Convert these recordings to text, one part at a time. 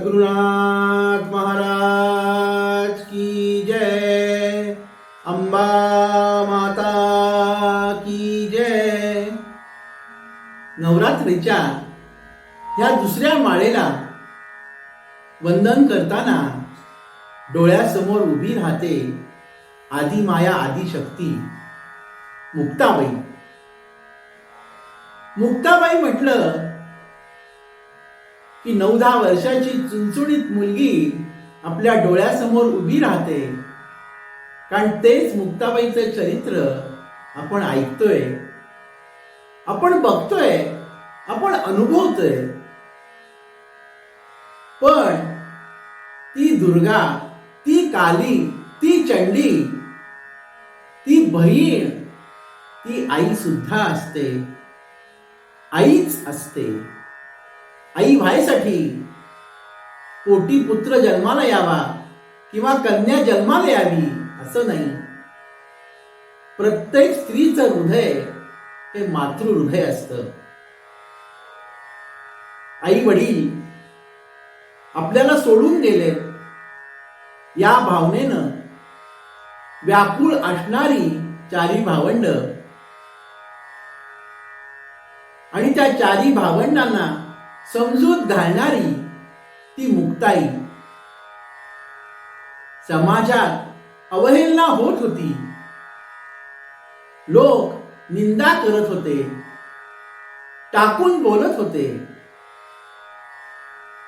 सद्गुरुनाथ महाराज की जय. अंबा माता की जय. नवरात्रीच्या या दुसऱ्या माळेला वंदन करताना डोळ्यासमोर उभी राहते आदी माया आदिशक्ती मुक्ताबाई. मुक्ताबाई म्हटलं की 9-10 वर्षाची चुणचुणीत मुलगी आपल्या डोळ्यासमोर उभी राहते. कारण तेच मुक्ताबाईचं चरित्र आपण ऐकतोय, आपण बघतोय, आपण अनुभवतोय. पण ती दुर्गा, ती काली, ती चंडी, ती बहीण, ती आई सुद्धा असते, आईच असते. आई व्हायसाठी पोटी पुत्र जन्माला यावा किंवा कन्या जन्माला यावी असं नाही. प्रत्येक स्त्रीचं हृदय हे मातृहृदय असतं. आई वडील आपल्याला सोडून गेले या भावनेनं व्याकुळ असणारी 4 भावंड आणि त्या 4 भावंडांना समजूत घालणारी ती मुक्ताई. समाजात अवहेलना होत होती, लोक निंदा करत होते, टाकून बोलत होते.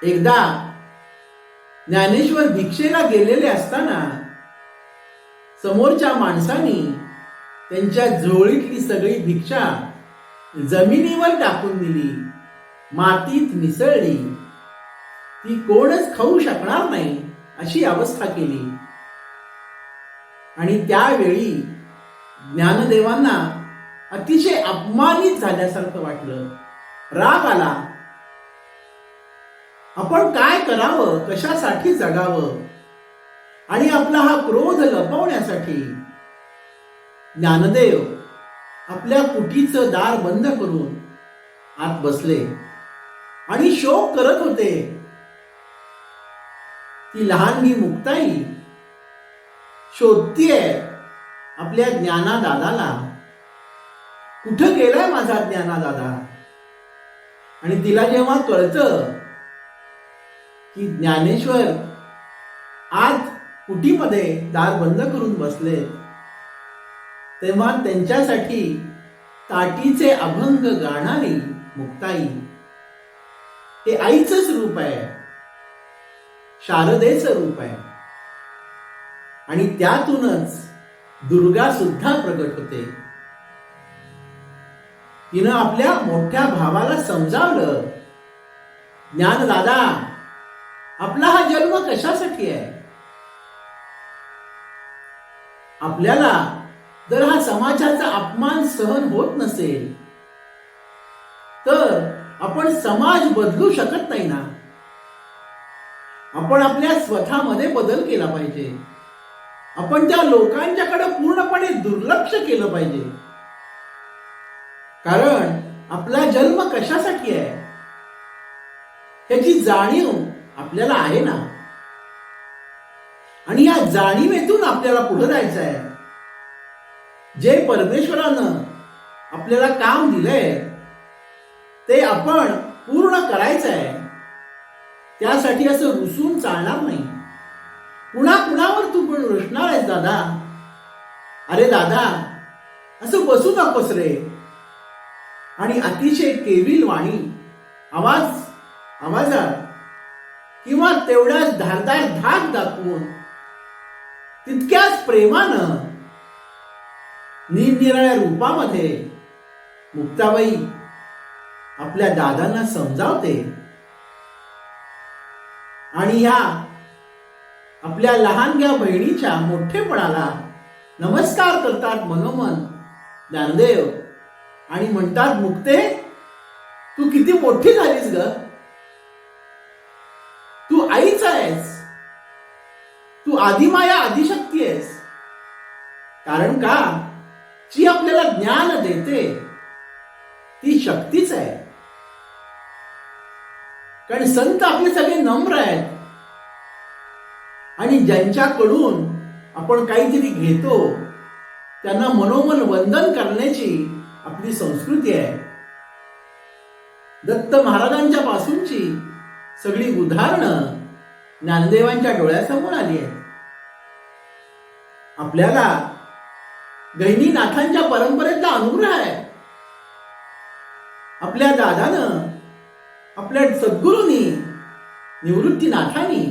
एकदा ज्ञानेश्वर भिक्षेला गेलेले असताना समोरच्या माणसानी त्यांच्या झोळीतली सगळी भिक्षा जमिनीवर टाकून दिली, मातीत मिसळली. ती कोणच खाऊ शकणार नाही अशी अवस्था केली. आणि त्यावेळी ज्ञानदेवांना अतिशय अपमानित झाल्यासारखं वाटलं, राग आला. आपण काय करावं, कशासाठी जगावं, आणि आपला हा क्रोध लपवण्यासाठी ज्ञानदेव आपल्या कुटीचं दार बंद करून आत बसले आणि शोक करत होते. ती लहानगी मुक्ताई शोधतीये आपल्या ज्ञानादादाला. कुठं गेलाय माझा ज्ञानादादा? आणि तिला जेव्हा कळतं की ज्ञानेश्वर आज कुटीमध्ये दार बंद करून बसले, तेव्हा त्यांच्यासाठी ताटीचे अभंग गाणारी मुक्ताई हे आईचंच रूप आहे, शारदेचं रूप आहे. आणि त्यातूनच दुर्गा सुद्धा प्रकट होते. तिनं आपल्या मोठ्या भावाला समजावलं, ज्ञानदादा, आपला हा जन्म कशासाठी आहे? आपल्याला जर हा समाजाचा अपमान सहन होत नसेल तर आपण समाज बदलू शकत नाही ना. आपण आपल्या स्वतःमध्ये बदल केला पाहिजे. आपण त्या लोकांच्याकडे पूर्णपणे दुर्लक्ष केलं पाहिजे. कारण आपला जन्म कशासाठी आहे ह्याची जाणीव आपल्याला आहे ना. आणि या जाणीवेतून आपल्याला पुढे जायचं आहे. जे परमेश्वरानं आपल्याला काम दिलंय ते आपण पूर्ण करायचं आहे. त्यासाठी असं रुसून चालणार नाही. कुणावर तू पण रुसणार आहेस दादा? अरे दादा, असं बसू नकोस रे. आणि अतिशय केविल वाणी आवाजात किंवा तेवढ्याच धारदार धाक दाखवून तितक्याच प्रेमानं निरनिराळ्या रूपामध्ये मुक्ताबाई आपल्या दादांना समजावते. आणि ह्या आपल्या लहानग्या बहिणीच्या मोठेपणाला नमस्कार करतात मनोमन ज्ञानदेव आणि म्हणतात, मुक्ते, तू किती मोठी झालीस ग. तू आईच आहेस, तू आदिमाया आदिशक्ती आहेस. कारण का, जी आपल्याला ज्ञान देते ती शक्तीच आहे. कारण संत आपले सगळे नम्र आहेत आणि ज्यांच्याकडून आपण काहीतरी घेतो त्यांना मनोमन वंदन करण्याची आपली संस्कृती आहे. दत्त महाराजांच्या पासूनची सगळी उदाहरणं ज्ञानदेवांच्या डोळ्यासमोर आली आहेत. आपल्याला गहिनीनाथांच्या परंपरेतला अनुग्रह आहे. आपल्या दादानं, आपल्या सद्गुरूंनी, निवृत्तीनाथांनी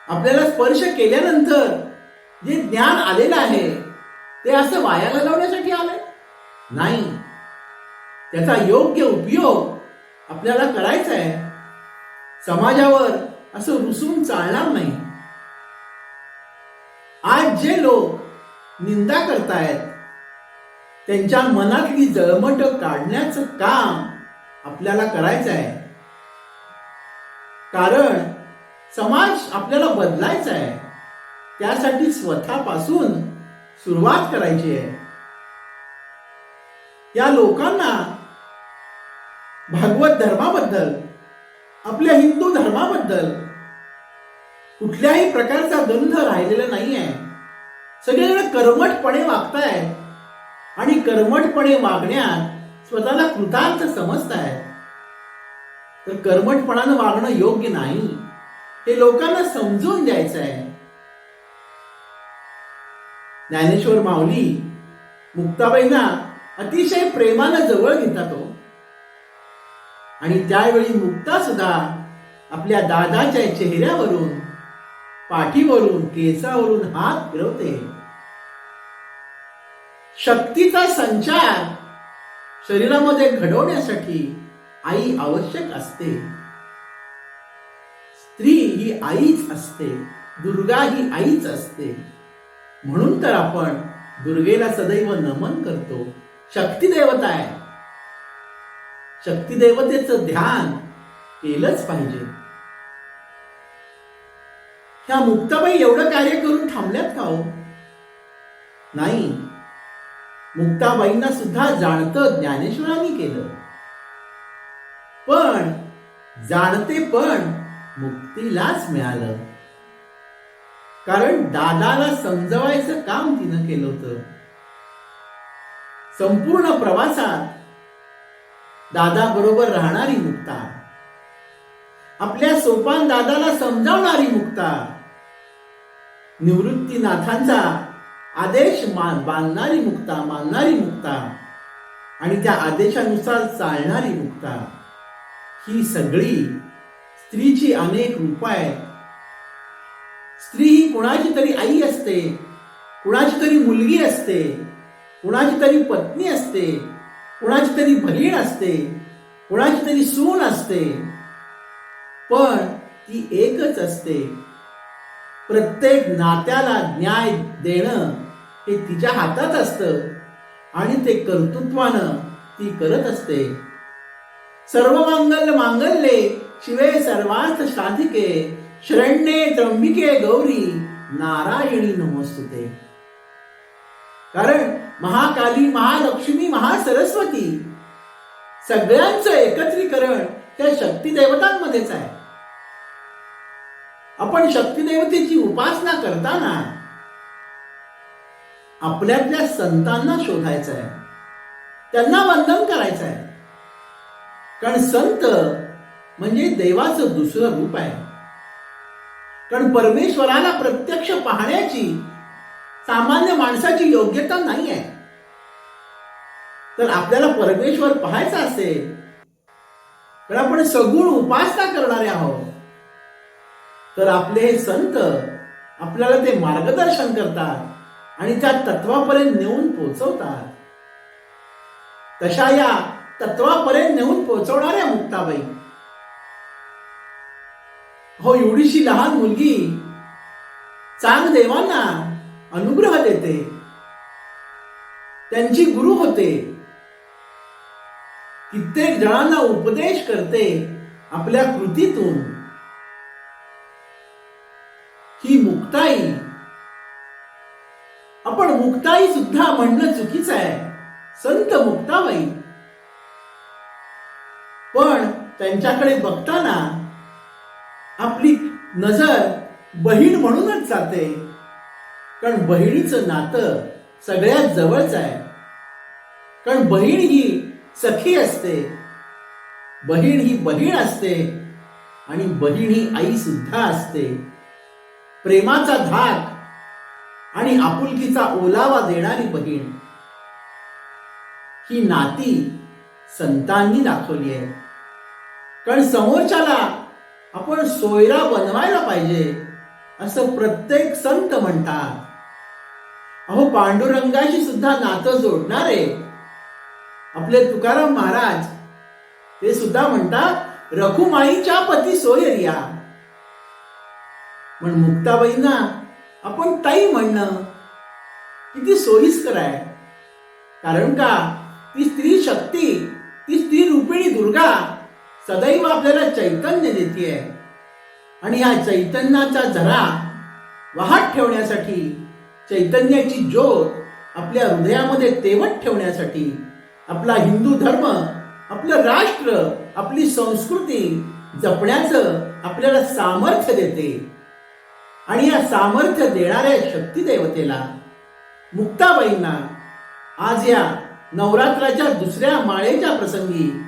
आपल्याला स्पर्श केल्यानंतर जे ज्ञान आलेलं आहे ते असं वाया घालवण्यासाठी आलंय नाही. त्याचा योग्य उपयोग आपल्याला करायचा आहे. समाजावर असं रुसून चालणार नाही. आज जे लोक निंदा करतायत त्यांच्या मनातली जळमट काढण्याचं काम आपल्याला करायचं आहे. कारण समाज आपल्याला बदलायचा आहे. त्यासाठी स्वतःपासून सुरुवात करायची आहे. या लोकांना भागवत धर्माबद्दल, आपल्या हिंदू धर्माबद्दल कुठल्याही प्रकारचा गंध राहिलेला नाहीये. सगळेजण कर्मठपणे वागतायत आणि कर्मठपणे वागण्यात स्वतःला कृतार्थ समजतायत. तर कर्मठपणानं वागणं योग्य नाही हे लोकांना समजून द्यायचं आहे. ज्ञानेश्वर माऊली मुक्ताबाईंना अतिशय प्रेमानं जवळ घेतात हो. आणि त्यावेळी मुक्ता सुद्धा आपल्या दादाच्या चेहऱ्यावरून, पाठीवरून, केसावरून हात फिरवते. शक्तीचा संचार शरीरामध्ये घडवण्यासाठी आई आवश्यक असते. स्त्री ही आईच असते, दुर्गा ही आईच असते. म्हणून तर आपण दुर्गेला सदैव नमन करतो. शक्ती देवता आहे. शक्ती देवतेचं ध्यान केलंच पाहिजे. ह्या मुक्ताबाई एवढं कार्य करून थांबल्यात का हो? नाही. मुक्ताबाईंना सुद्धा जाणतं ज्ञानेश्वरांनी केलं. पण जाणते पण मुक्तीलाच मिळालं. कारण दादाला समजवायचं काम तिनं केलं होतं. संपूर्ण प्रवासात दादा बरोबर राहणारी मुक्ता, आपल्या सोपान दादाला समजावणारी मुक्ता, निवृत्तीनाथांचा आदेश मानणारी मुक्ता आणि त्या आदेशानुसार चालणारी मुक्ता, ही सगळी स्त्रीची अनेक रूप आहेत. स्त्री ही कुणाची तरी आई असते, कुणाची तरी मुलगी असते, कुणाची तरी पत्नी असते, कुणाची तरी बहीण असते, कुणाची तरी सून असते. पण ती एकच असते. प्रत्येक नात्याला न्याय देणं हे तिच्या हातात असतं आणि ते कर्तृत्वानं ती करत असते. सर्वमंगल मांगल्ये शिवे सर्वार्थ साधिके शरण्ये त्र्यंबिके गौरी नारायणी नमोस्तुते. कारण महाकाली, महालक्ष्मी, महासरस्वती सगळ्यांचं एकत्रीकरण त्या शक्ती देवतांमध्येच आहे. आपण शक्ती देवतेची उपासना करताना आपल्यातल्या संतांना शोधायचं आहे, त्यांना वंदन करायचं आहे. कारण संत म्हणजे देवाचं दुसरं रूप आहे. कारण परमेश्वराला प्रत्यक्ष पाहण्याची सामान्य माणसाची योग्यता नाही आहे. तर आपल्याला परमेश्वर पाहायचा असेल तर आपण सगुण उपासना करणारे आहोत. तर आपले हे संत आपल्याला ते मार्गदर्शन करतात आणि त्या तत्वापर्यंत नेऊन पोहोचवतात. तशा या तत्वापर्यंत नेऊन पोहोचवणाऱ्या मुक्ताबाई हो, एवढीशी लहान मुलगी चांग देवांना अनुग्रह देते, त्यांची गुरु होते, कित्येक जणांना उपदेश करते आपल्या कृतीतून. ही मुक्ताई, आपण मुक्ताई सुद्धा म्हणणं चुकीचं आहे, संत मुक्ताबाई. पण त्यांच्याकडे बघताना आपली नजर बहीण म्हणूनच जाते. कारण बहिणीचं नातं सगळ्यात जवळचं आहे. कारण बहीण ही सखी असते, बहीण ही बहीण असते आणि बहीण ही आई सुद्धा असते. प्रेमाचा धाक आणि आपुलकीचा ओलावा देणारी बहीण ही नाती संतांनी दाखवली आहे. कारण समोरच्याला आपण सोयरा बनवायला पाहिजे असं प्रत्येक संत म्हणतात. अहो, पांडुरंगाशी सुद्धा नातं जोडणारे आपले तुकाराम महाराज ते सुद्धा म्हणतात, रखुमाईच्या पती सोयरिया. पण मुक्ताबाईंना आपण ताई म्हणणं किती सोयीस्कर आहे. कारण का, ती स्त्री शक्ती, ती स्त्री रूपिणी दुर्गा सदैव आपल्याला चैतन्य देते. आणि या चैतन्याचा झरा वाहत ठेवण्यासाठी, चैतन्याची ज्योत आपल्या हृदयामध्ये तेवत ठेवण्यासाठी आपला हिंदू धर्म, आपलं राष्ट्र, आपली संस्कृती जपण्याचं आपल्याला सामर्थ्य देते. आणि या सामर्थ्य देणाऱ्या शक्ती देवतेला, मुक्ताबाईंना आज या नवरात्राच्या दुसऱ्या माळेच्या प्रसंगी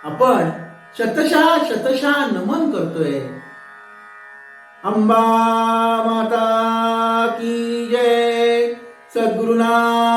आपण शतशः शतशः नमन करतोय. अंबा माता की जय. सद्गुरुनाथ